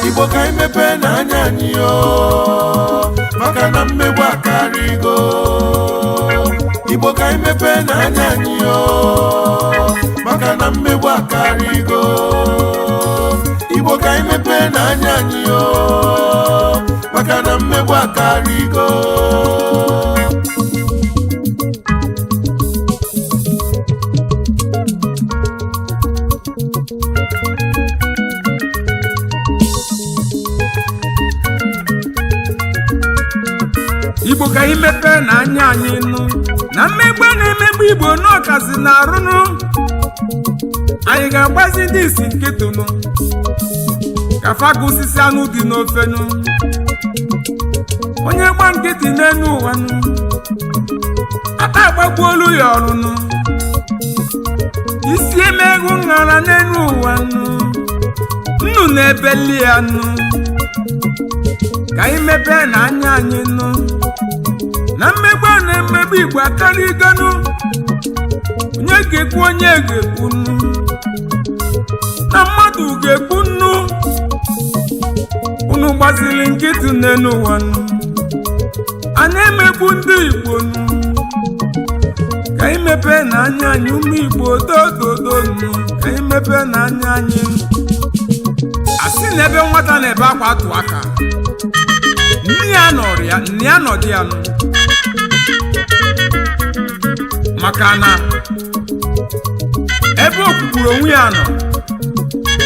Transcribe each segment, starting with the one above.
Igbo ka imepe na anya anyị yo maka na mmegbu akarigo. Igbo ka imepe na anya anyị yo maka na mmegbu akarigo. Igbo ka imepe na anya anyị yo maka na mmegbu akarigo. Igbo ka imepe na anya anyị nụ na mmegbu na-emegbu Igbo n'ọkazi na arụnụ. Anyị ga-agbazi ndị isi nkịtụnụ ka faga osisi anụ dị n'ofe nụ. Onye gba nkịtị n'elu ụwa nụ aka agbagbuolu ya ọrụ nụ. Isi emeghu nhara n'elu ụwa nụ nnu na-ebeli ya nụ. Ka imepe na anya anyị nụ na mmegbu na-emegbu Igbo akarịgonu. Onye ga-ekwu onye ga-ekwu nnu na mmadụ ga-ekwu nnu. Unu gbaziri nkịtị n'elu ụwa nnu a na-emegbu ndị Igbo nnu. Ka imepe na anya anyị ụmụ Igbo dododo nnu. Ka imepe na anya anyị asị na ebe nwata na-ebe akwa atụ aka nne ya nọrọ ya nne ya nọdị ya nụ. Maka na ebe o kwugburu onwe ya nọ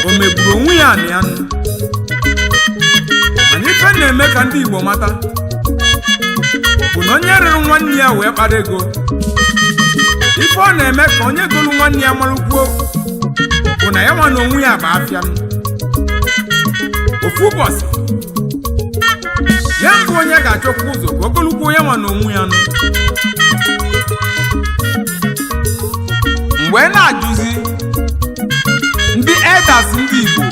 o megburu onwe ya na ya nụ. Mana ife na-eme ka ndị Igbo mata bụ na onye rịrị nwanne ya wee kpara ego. Ife ọ na-eme ka onye golu nwanne ya marụkwuo bụ na ya nwa na onwe ya bụ afịa nụ. Ofu ụbọchị ya mbụ onye ga-achọkwa ụzọ ka ogologo ya nwa na onwe ya nụ. Mgbe na-ajụzi ndị elders ndị Igbo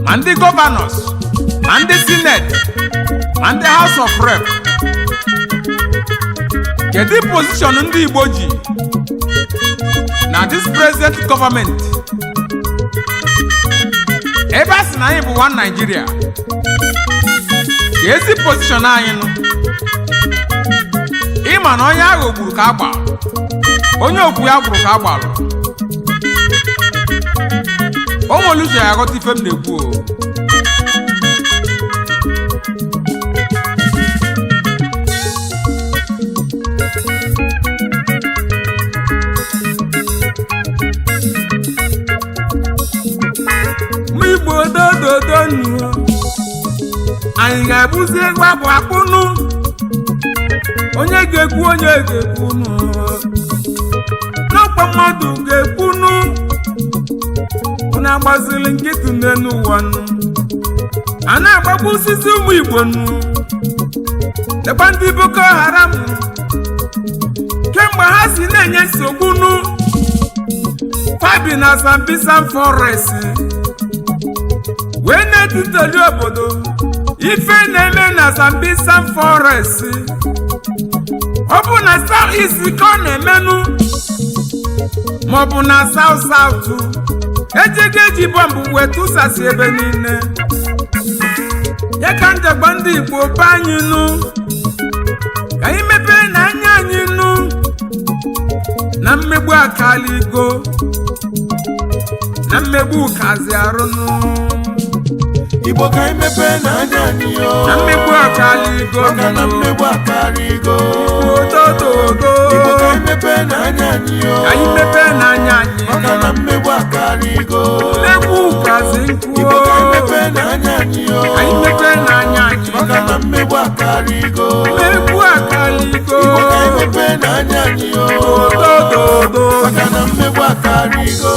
ma ndị governors ma ndị senate ma ndị house of rep, kedu position ndị Igbo ji na this present government? Ebe a sị na anyị bụ one Nigeria, ka ezi position anyị nụ. Ịma na onye agha ogburu ka agba, onye okwu ya gburu ka agbalụ. O nwere uche ya aghọta ife m na-ekwu o. Igbo dododo nụ anyị ga-abụzi egwu abụ akpụnụ. Onye ga-ekwu onye ga-ekwu nụ n'ọkwa mmadụ ga-ekwu nụ. Unu agbaziri nkịtị n'elu ụwa nụ a na-agbagbu osisi ụmụ Igbo nụ. Lekwa ndị Boko Haram kemgbe ha si na-enye nsogbu nụ. Fabi na Sambisa forest wee na-etuteli obodo. Ife na-eme na Sambisa forest ọ bụ na South East ka ọ na-emenụ maọbụ na South South. Eji bọmbụ wee tụsasị ebe niile. ya ka njagba ndị Igbo be anyị nụ ka anyị mepee n'anya anyị nụ na mmegbu akaligo na mmegbu kazi arụ nụ Igbo ka anyị mepee n'anya anyị na mmegbu akaligo maka na mmegbu akaligo odododo Igbo ka anyị mepee n'anya anyị ka anyị mepee n'anya anyị maka na mmegbu akaligo mmegbu kazi nkwu Igbo ka anyị mepee n'anya anyị ka anyị mepee n'anya anyị maka na mmegbu akaligo mmegbu akaligo Igbo ka anyị mepee n'anya anyị odododo maka na mmegbu akaligo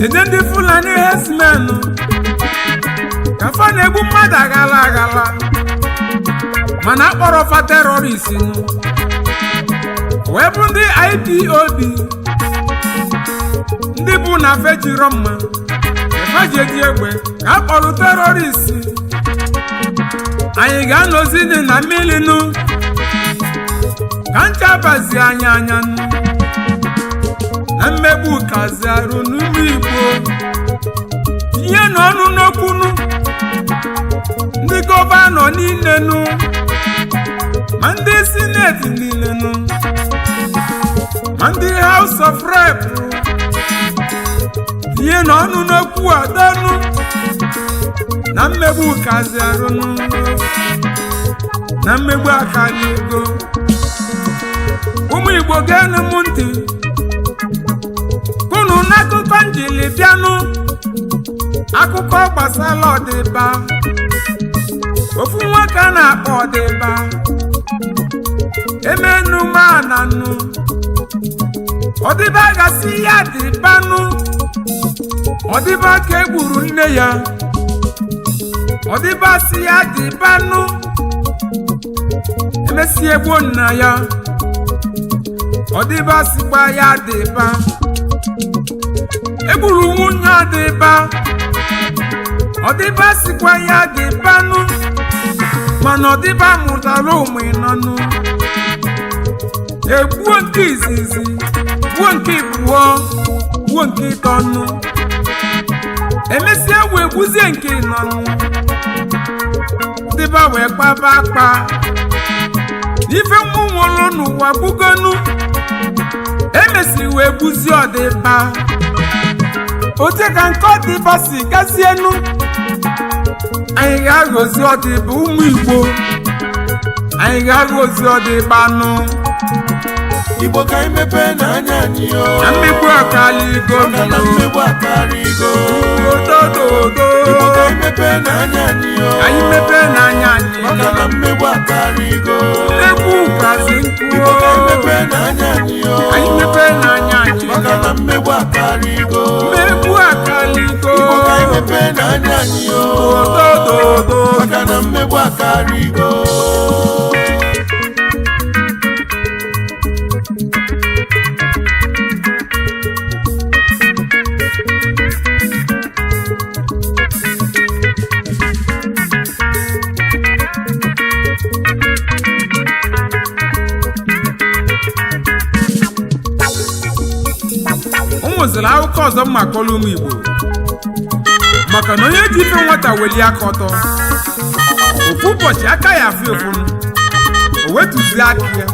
Ede ndị Fulani herdsmen ka fa na-egbu mmadụ aghala aghala mana akpọrọ fa terrorist wee bụ ndị IPOB ndị bụ na fejiro mma efa ji eji egbe ka akpọrọ terrorist anyị ga-anọzi dị na mmiri nụ ka ncha bazi anyị anya nụ na mmegbu kazi arụ n'ụmụ Igbo ihe n'ọnụ n'okwu nụ ndị gọvanọ niile nụ ma ndị sineti niile nụ ma ndị House of Rep ihe n'ọnụ n'okwu adọnụ na mmegbu kazi arụ nụ na mmegbu akaligo ụmụ Igbo ga-enu m ntị kunu n'akụkọ njili bịanụ akụkọ gbasara ọdịba ofu nwoke a na-akpọ ọdịba emenụmananụ ọdịba gasị ya dịbanụ ọdịba ka egburu nne ya ọdịba si ya dịbanụ emesi egbuo nna ya ọdịba sikwa ya dịba egburu nwunye ọdịba sikwa ya dịbanụ mana ọdịba mụtara ụmụ ịnọnụ egbuo nke izizi gbuo nke ibụọ gbuo nke ịtọnụ emesịa wee gbuzie nke ịnọnụ ọdịba wee kpaba akpa ife nwụnwụrụ n'ụwa gbugonu emesiri wee gbuzie ọdịba oche ka nke ọdịba si gazienu anyị ga-agọzi ọdịba ụmụ Igbo anyị ga-agọzi ọdịba nụ Igbo ka anyị mepee n'anya anyị na mmegbu akaligo maka na mmegbu akaligo odododo Igbo ka anyị mepee n'anya anyị anyị mepee n'anya anyị maka na mmegbu akaligo mmegbu kazi nkwu Igbo ka anyị mepee n'anya anyị anyị mepee n'anya anyị maka na mmegbu akaligo mmegbu akaligo Igbo ka anyị mepee n'anya anyị odododo maka na mmegbu akaligo ụmụziri akụkọ ọzọ mma kọlụ ụmụ Igbo maka na onye ji ife nwata welie aka ọtọ ofu ụbọchị aka ya afụ efu o wetuzie aka ya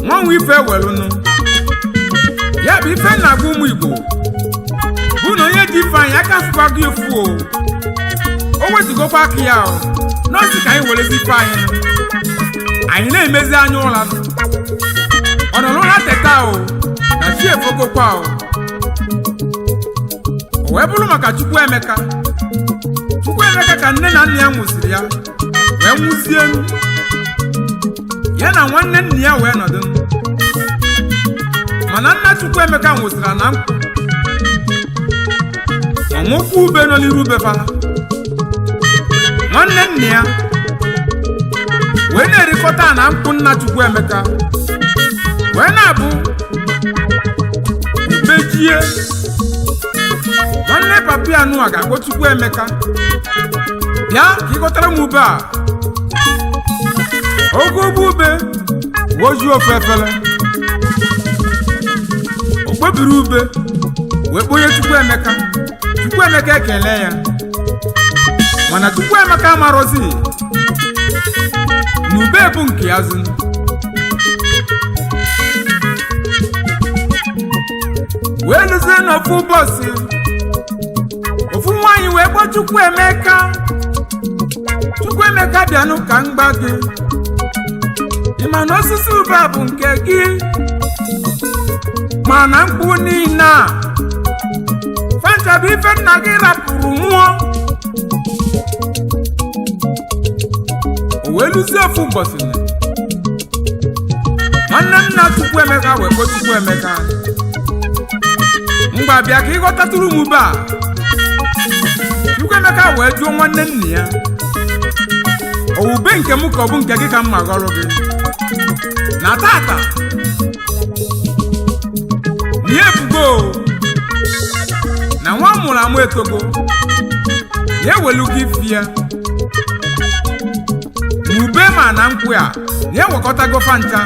nwanwe ife welụnụ ya bụ ife na-agba ụmụ Igbo bụ na onye ji ife anyị aka fụkwago efu o wetugokwa aka ya n'ozi ka anyị werezi ife anyị na-emezi anya ụla ọ nọrọ ụra teta na chi efogokwa o wee bụrụ maka Chukwuemeka ka nne na nna ya nwụsịrị ya wee nwụzie ya na nwanne nna ya wee nọdụ mana nna Chukwuemeka nwụsịrị na nkwụ ọnwụkwụ ube nọ n'iru befa nwanne nna ya wee na-erikọta na mkpụ nna Chukwuemeka wee na-abụ ubejie nwanne papi anụ a ga-akpọ Chukwuemeka bịa ka ịghọtara m ube a oge ugbo ube woju ofe efere o kpebiri ube wee kponye Chukwuemeka ekele ya mana Chukwuemeka amarozi na ube bụ nke ya zụ wee lụzie n'ofu ụbọchị ofu nwaanyị wee kpọọ Chukwuemeka bịanụ ka m gba gị ịma na osisi ube a bụ nke gị mana mkpụ niile a fanta bụ ife nna gị rapụrụ nwụọ. O wee lụzie ofu ụbọchị nwanne nna Chukwuemeka wee kpọọ Chukwuemeka mgba bịa ka ịghọtatụrụ m ube a. Chukwuemeka wee jụọ nwanne nna ya owube nke m ka ọ bụ nke gị ka m ma gọrọ gị na tata nye ebugo na nwa mụrụ amụ etogo ya ewelu gị fie ube ma na nkwụ a ya ewekọtago fancha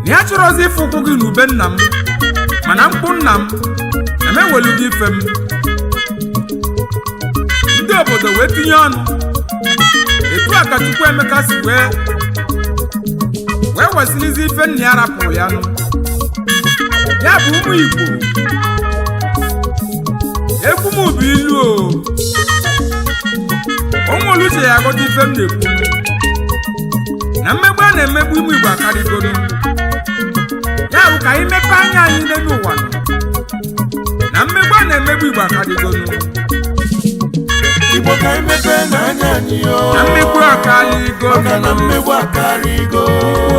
na ya chọrọzi ịfụ ụkwụ gị n'ube nna m mana mkpụ nna m na m ewelu gị ife m. Ndị obodo wee tinye ọnụ etu a ka Chukwuemeka si wee wesilizi ife nna ya rapụrụ ya nụ. Ya bụ ụmụ Igbo ekwu m bụ ilu ụmụ uche ya agọta ife m na-ekwu na mmegbu a na-emegbu ụmụ Igbo akarịgoro. Ya bụ ka anyị mepe anya anyị n'elu ụwa na mmegbu a na-emegbu Igbo akarịgoro. Igbo ka anyị mepe n'anya anyị na mmegbu akarịgo maka na mmegbu akarịgo.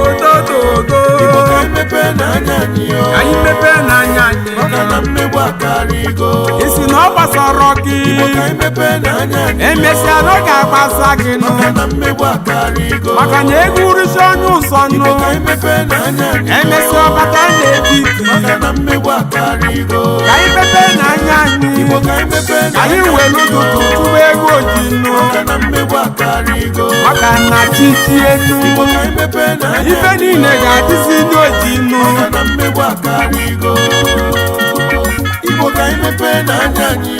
odododo Igbo ka anyị mepe n'anya anyị anyị mepe n'anya anyị maka na mmegbu akarịgo. isi na ọ gbasara gị Igbo ka anyị mepe n'anya anyị emesịa na ọ ga-agbasa gị nụ maka na mmegbu akarịgo. maka na ego urisi onye ụsọ nụ Igbo ka anyị mepe n'anya anyị emesịa ọbata na-ebiti maka na mmegbu akarịgo. ka anyị mepe n'anya Igbo anyị ka anyị mepe ka anyị n'anya welu ụtụtụ tụba ego oji nụ maka na mmegbu akarịgo. maka na chi tie nụ Igbo ka anyị mepe n'anya ife niile ga-adịzi ndị oji nụ maka na mmegbu akarịgo. Igbo ka anyị mepe n'anya anyị